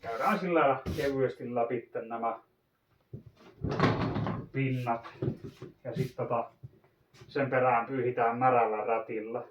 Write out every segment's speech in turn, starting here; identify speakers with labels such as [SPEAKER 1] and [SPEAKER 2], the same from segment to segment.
[SPEAKER 1] Käydään sillä lailla kevyesti läpi nämä pinnat ja sitten sen perään pyyhitään märällä rätillä.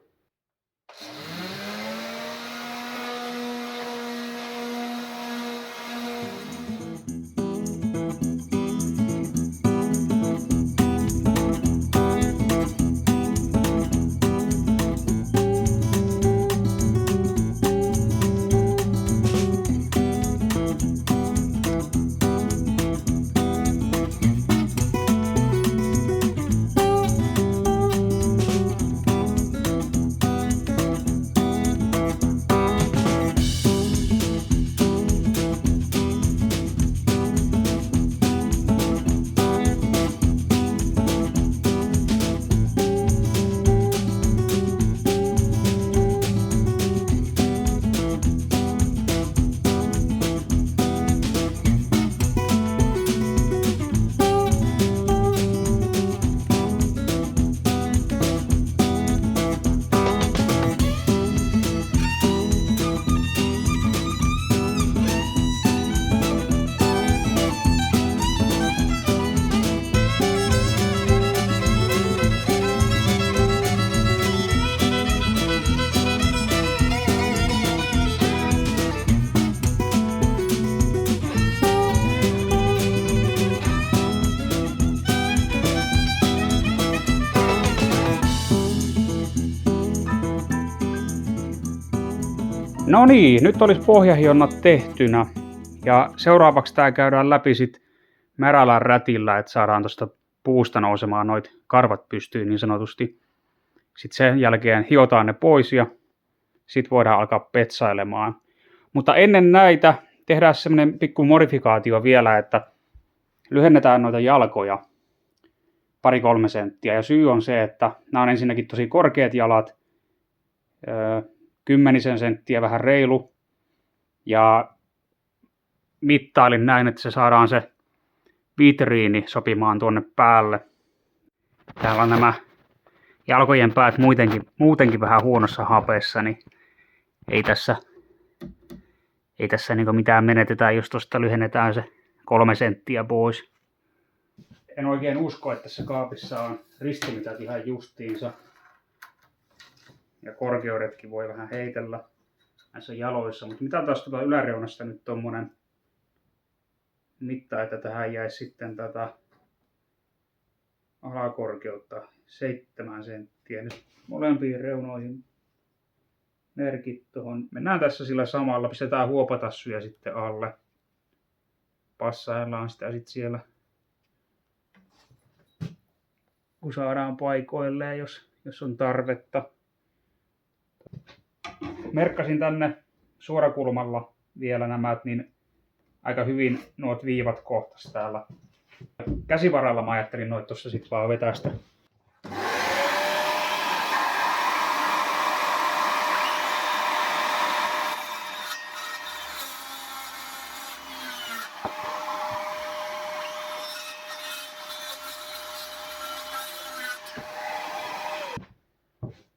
[SPEAKER 1] No niin, nyt olisi pohjahionnat tehtynä ja seuraavaksi tää käydään läpi sit märällä rätillä, että saadaan tuosta puusta nousemaan noit karvat pystyyn niin sanotusti. Sitten sen jälkeen hiotaan ne pois ja sitten voidaan alkaa petsailemaan. Mutta ennen näitä tehdään semmoinen pikku modifikaatio vielä, että lyhennetään noita jalkoja 2-3 senttiä. Ja syy on se, että nämä on ensinnäkin tosi korkeat jalat, 10 senttiä vähän reilu. Ja mittailin näin, että se saadaan se vitriini sopimaan tuonne päälle. Täällä on nämä jalkojen päät muutenkin vähän huonossa hapessa, niin ei tässä niin mitään menetetä, jos tuosta lyhennetään se 3 senttiä pois. En oikein usko, että tässä kaapissa on ristimitat ihan justiinsa. Ja korkeudetkin voi vähän heitellä näissä jaloissa. Mutta mitä taas tuota yläreunasta nyt tommonen mitta, että tähän jäisi sitten tätä alakorkeutta 7 senttiä. Nyt molempiin reunoihin merkit tuohon. Mennään tässä sillä samalla, pistetään huopatassuja sitten alle. Passaillaan sitä sitten siellä, kun saadaan paikoilleen, jos on tarvetta. Merkkasin tänne suorakulmalla vielä nämä, niin aika hyvin nuot viivat kohtas täällä. Käsivaralla mä ajattelin noit tuossa sit vaan vetästä.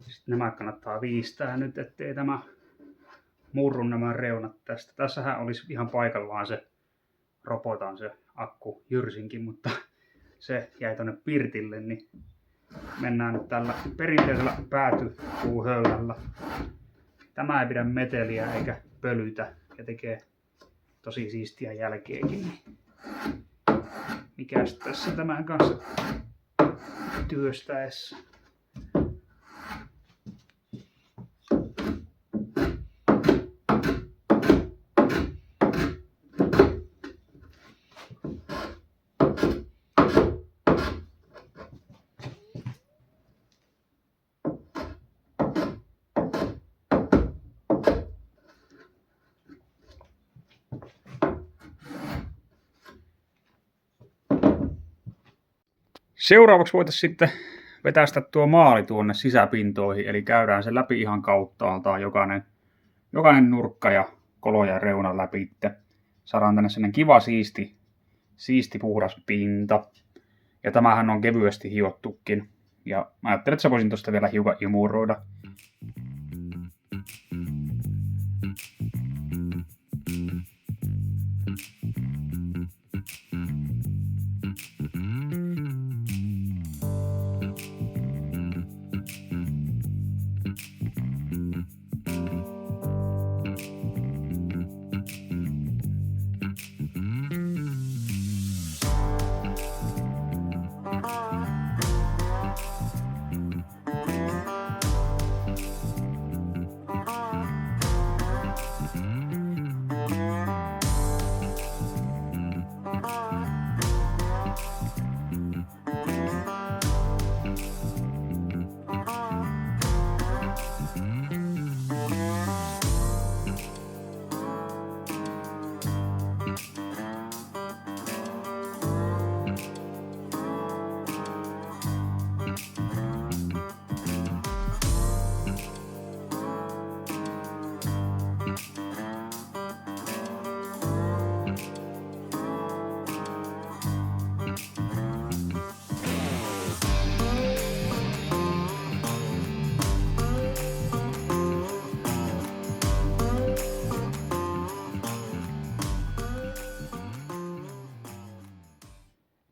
[SPEAKER 1] Sitten nämä kannattaa viistää nyt, ettei tämä murru nämä reunat tästä. Tässähän olisi ihan paikallaan se ropotan se akku jyrsinkin, mutta se jäi tonne pirtille, niin mennään nyt tällä perinteisellä päätypuuhöylällä. Tämä ei pidä meteliä eikä pölytä ja tekee tosi siistiä jälkeäkin. Niin mikäs tässä tämän kanssa työstäessä. Seuraavaksi voitaisiin sitten vetästä tuo maali tuonne sisäpintoihin, eli käydään se läpi ihan kauttaaltaan jokainen nurkka ja kolo ja reuna läpi. Saadaan tänne sellainen kiva siisti puhdas pinta. Ja tämähän on kevyesti hiottukin. Ja mä ajattelin, että sä voisin tuosta vielä hiukan imuroida.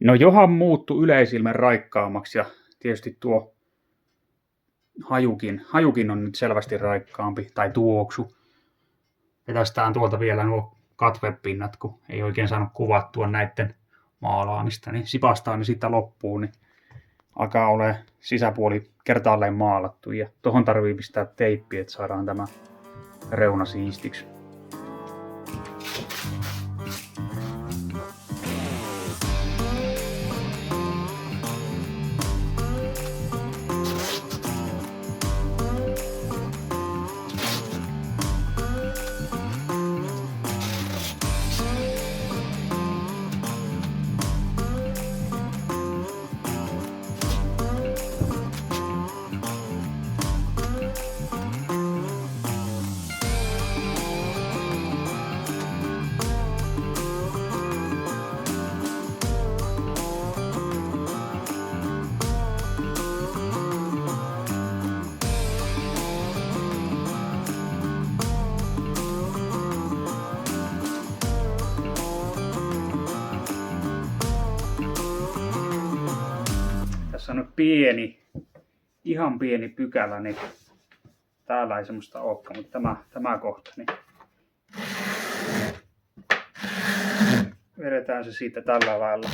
[SPEAKER 1] No johan muuttu yleisilmen raikkaammaksi ja tietysti tuo hajukin on nyt selvästi raikkaampi, tai tuoksu. Vetästään tuolta vielä nuo katvepinnat, kun ei oikein saanut kuvattua näiden maalaamista, niin sipastaa ne siitä loppuun, niin alkaa olemaan sisäpuoli kertaalleen maalattu. Ja tohon tarvii pistää teippi, että saadaan tämä reuna siistiksi. Tässä on pieni, ihan pieni pykälä, niin täällä ei semmoista olekaan, mutta tämä kohta, niin vedetään se siitä tällä lailla.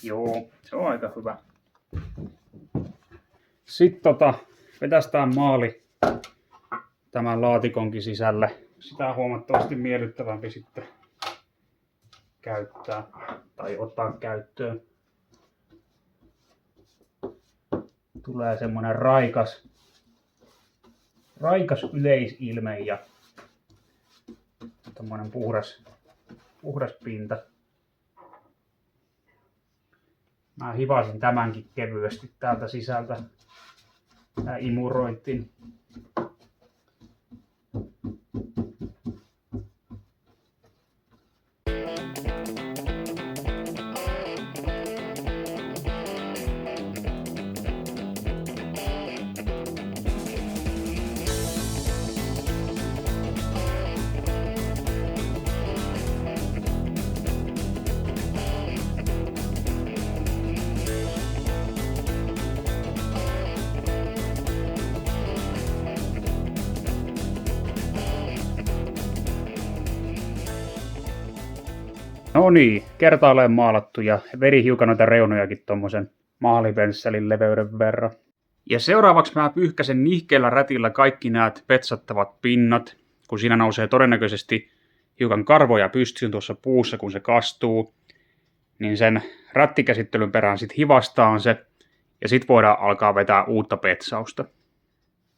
[SPEAKER 1] Joo, se on aika hyvä. Sitten vetästään maali tämän laatikonkin sisälle. Sitä on huomattavasti miellyttävämpi sitten käyttää tai ottaa käyttöön. Tulee semmonen raikas yleisilme ja tommonen puhdas pinta. Mä hivasin tämänkin kevyesti täältä sisältä. Tää imuroitin. No niin, kertaalleen maalattu ja veri hiukan noita reunojakin tommosen maalipensselin leveyden verran. Ja seuraavaksi mä pyyhkäsen nihkeellä rätillä kaikki näät petsattavat pinnat, kun siinä nousee todennäköisesti hiukan karvoja pystyyn tuossa puussa, kun se kastuu. Niin sen rättikäsittelyn perään sit hivastaan se ja sit voidaan alkaa vetää uutta petsausta.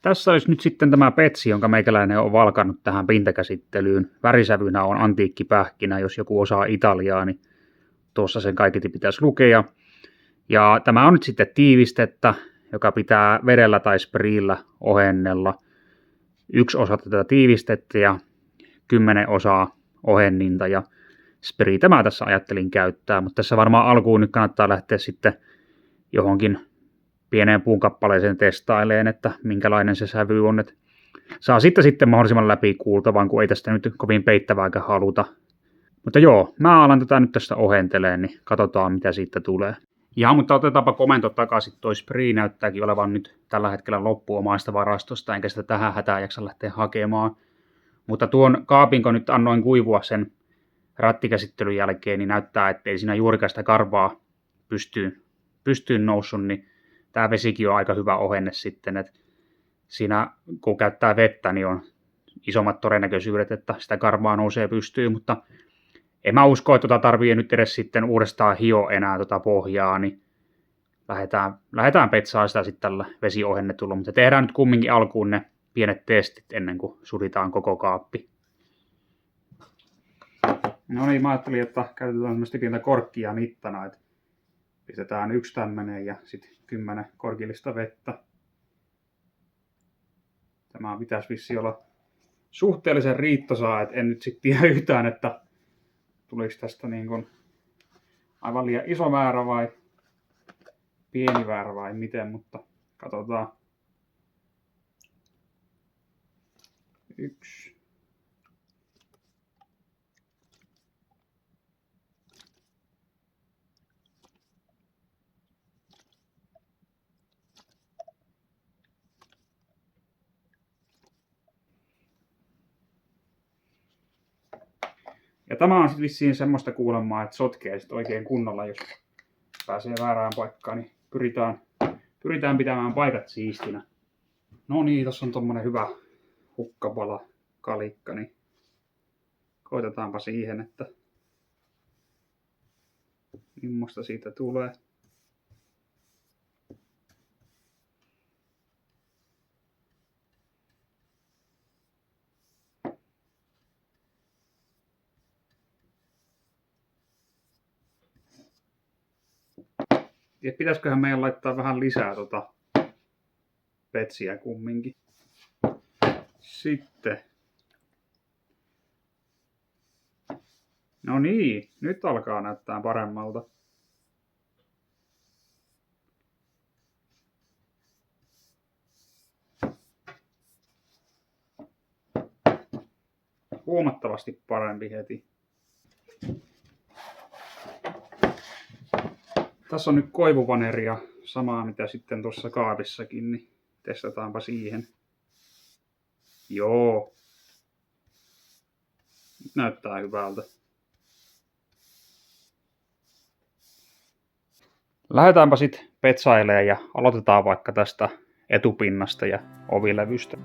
[SPEAKER 1] Tässä olisi nyt sitten tämä petsi, jonka meikäläinen on valkannut tähän pintakäsittelyyn. Värisävynä on antiikkipähkinä, jos joku osaa italiaa, niin tuossa sen kaiketi pitäisi lukea. Ja tämä on nyt sitten tiivistettä, joka pitää vedellä tai spriillä ohennella. 1 osa tätä tiivistettä ja 10 osaa ohenninta ja spriitä mä tässä ajattelin käyttää. Mutta tässä varmaan alkuun nyt kannattaa lähteä sitten johonkin pieneen puunkappaleeseen testaileen, että minkälainen se sävy on. Että saa sitten mahdollisimman läpikuultavan, kun ei tästä nyt kovin peittävääkään haluta. Mutta joo, mä alan tätä nyt tästä ohenteleen, niin katsotaan mitä siitä tulee. Ja mutta otetaanpa komento takaisin. Toi spray näyttääkin olevan nyt tällä hetkellä loppu omaista varastosta, enkä sitä tähän hätään jaksa lähteä hakemaan. Mutta tuon kaapin, kun nyt annoin kuivua sen rattikäsittelyn jälkeen, niin näyttää, ettei siinä juurikaan sitä karvaa pystyyn noussut, niin tämä vesikin on aika hyvä ohenne sitten, että siinä kun käyttää vettä, niin on isommat todennäköisyydet, että sitä karvaa nousee pystyyn, mutta en mä usko, että tarvii nyt edes sitten uudestaan hio enää pohjaa, niin lähdetään petsaa sitä sitten tällä vesiohennetulla, mutta tehdään nyt kumminkin alkuun ne pienet testit ennen kuin suritaan koko kaappi. No niin, mä ajattelin, että käytetään tämmöistä pientä korkkia mittana, että pistetään 1 tämmönen ja sitten 10 korkillista vettä. Tämä pitäisi vissi olla suhteellisen riittosaa, että en nyt sitten tiedä yhtään, että tuliko tästä niin kuin aivan liian iso määrä vai pieni määrä vai miten, mutta katsotaan. 1. Ja tämä on sitten vissiin semmoista kuulemaa, että sotkee sit oikein kunnolla, jos pääsee väärään paikkaan, niin pyritään pitämään paikat siistinä. No niin, tossa on tommonen hyvä hukkapala kalikka, niin koitetaanpa siihen, että millaista siitä tulee. Ja pitäisiköhän meidän laittaa vähän lisää petsiä kumminkin. Sitten. No niin, nyt alkaa näyttää paremmalta. Huomattavasti parempi heti. Tässä on nyt koivuvaneria, samaa mitä sitten tuossa kaavissakin, niin testataanpa siihen. Joo. Nyt näyttää hyvältä. Lähdetäänpä sitten petsailemaan ja aloitetaan vaikka tästä etupinnasta ja ovilevystä.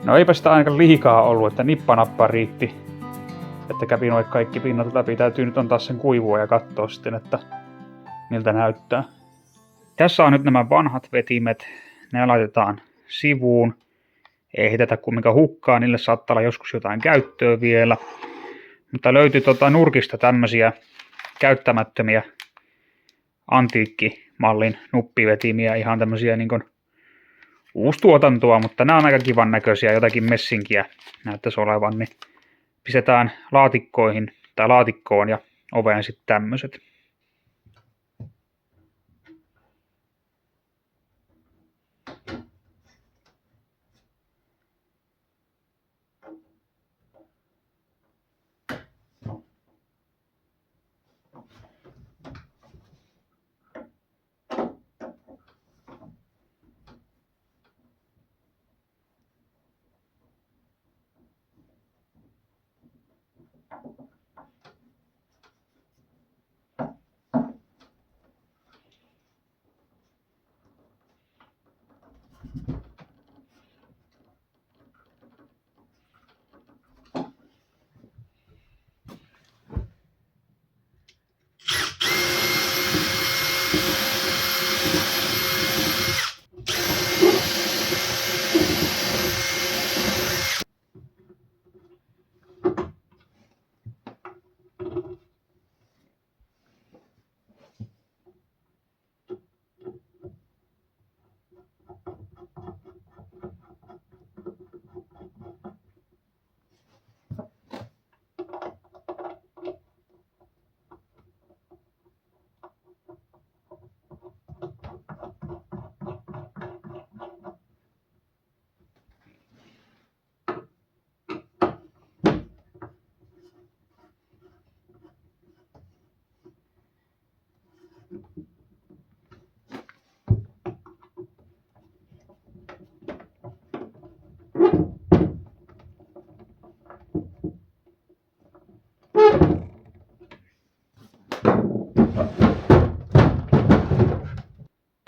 [SPEAKER 1] No eipä sitä ainakaan liikaa ollut, että nippanappa riitti, että kävi noin kaikki pinnat läpi. Täytyy nyt antaa sen kuivua ja katsoa sitten, että miltä näyttää. Tässä on nyt nämä vanhat vetimet. Ne laitetaan sivuun. Ei heitetä kumminkaan hukkaan, niille saattaa olla joskus jotain käyttöä vielä. Mutta löytyi nurkista tämmöisiä käyttämättömiä antiikkimallin nuppivetimiä, ihan tämmöisiä niin kuin uustuotantoa, mutta nämä on aika kivan näköisiä, jotakin messinkiä näyttäisi olevan, niin pistetään laatikkoihin tai laatikkoon ja oveen sitten tämmöiset.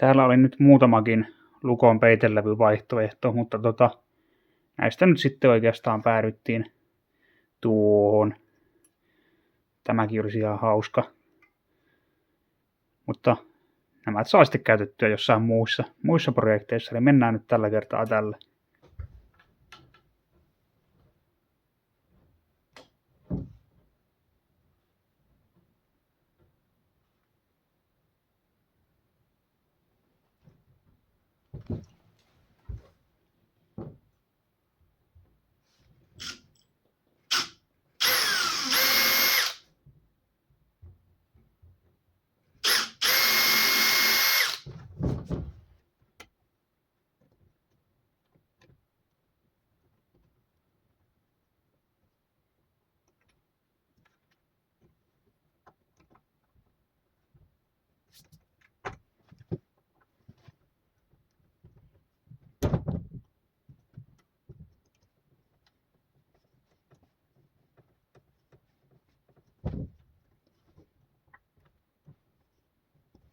[SPEAKER 1] Täällä oli nyt muutamakin Lukon peitelevyvaihtoehto, mutta näistä nyt sitten oikeastaan päädyttiin tuohon. Tämäkin olisi ihan hauska. Mutta nämä saa sitten käytettyä jossain muissa projekteissa, eli mennään nyt tällä kertaa tällä.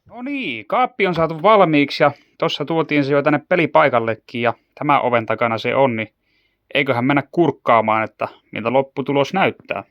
[SPEAKER 1] No niin, kaappi on saatu valmiiksi ja tossa tuotiin se jo tänne pelipaikallekin ja tämä oven takana se on, niin eiköhän mennä kurkkaamaan, että miltä lopputulos näyttää.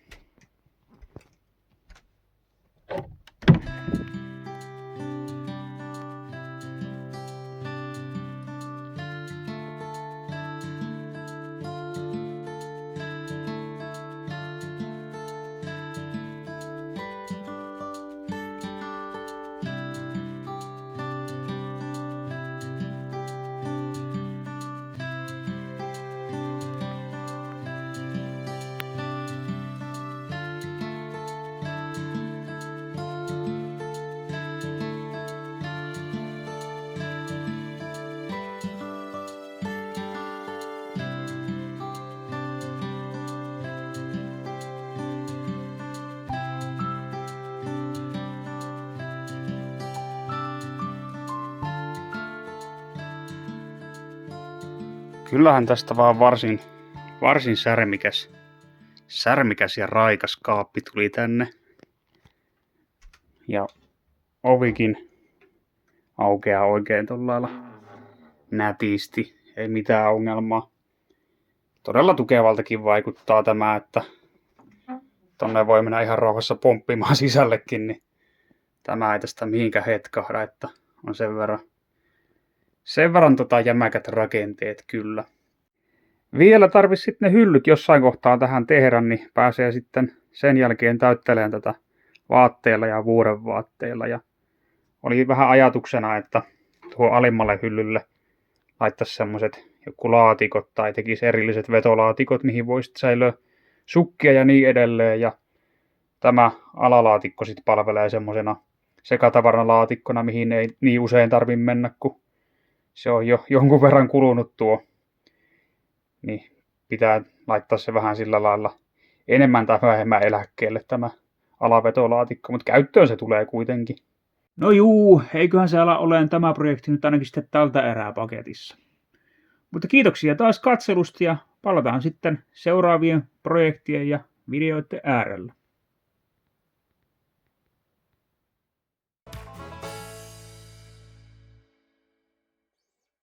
[SPEAKER 1] Kyllähän tästä vaan varsin särmikäs ja raikas kaappi tuli tänne. Ja ovikin aukeaa oikein tuolla lailla nätisti, ei mitään ongelmaa. Todella tukevaltakin vaikuttaa tämä, että tonne voi mennä ihan rauhassa pomppimaan sisällekin, niin tämä ei tästä mihinkään hetkahda, että on sen verran jämäkät rakenteet kyllä. Vielä tarvitsisi sitten ne hyllyt jossain kohtaa tähän tehdä, niin pääsee sitten sen jälkeen täyttelemään tätä vaatteilla ja vuorenvaatteilla. Ja oli vähän ajatuksena, että tuohon alimmalle hyllylle laittaisi semmoiset joku laatikot tai tekisi erilliset vetolaatikot, mihin voisi säilöä sukkia ja niin edelleen. Ja tämä alalaatikko sitten palvelee semmoisena sekatavaralaatikkona, mihin ei niin usein tarvitse mennä, kun se on jo jonkun verran kulunut tuo. Niin pitää laittaa se vähän sillä lailla enemmän tai vähemmän eläkkeelle tämä alavetolaatikko, mutta käyttöön se tulee kuitenkin. No juu, eiköhän se ala olemaan tämä projekti nyt ainakin sitten tältä erää paketissa. Mutta kiitoksia taas katselusta ja palataan sitten seuraavien projektien ja videoiden äärellä.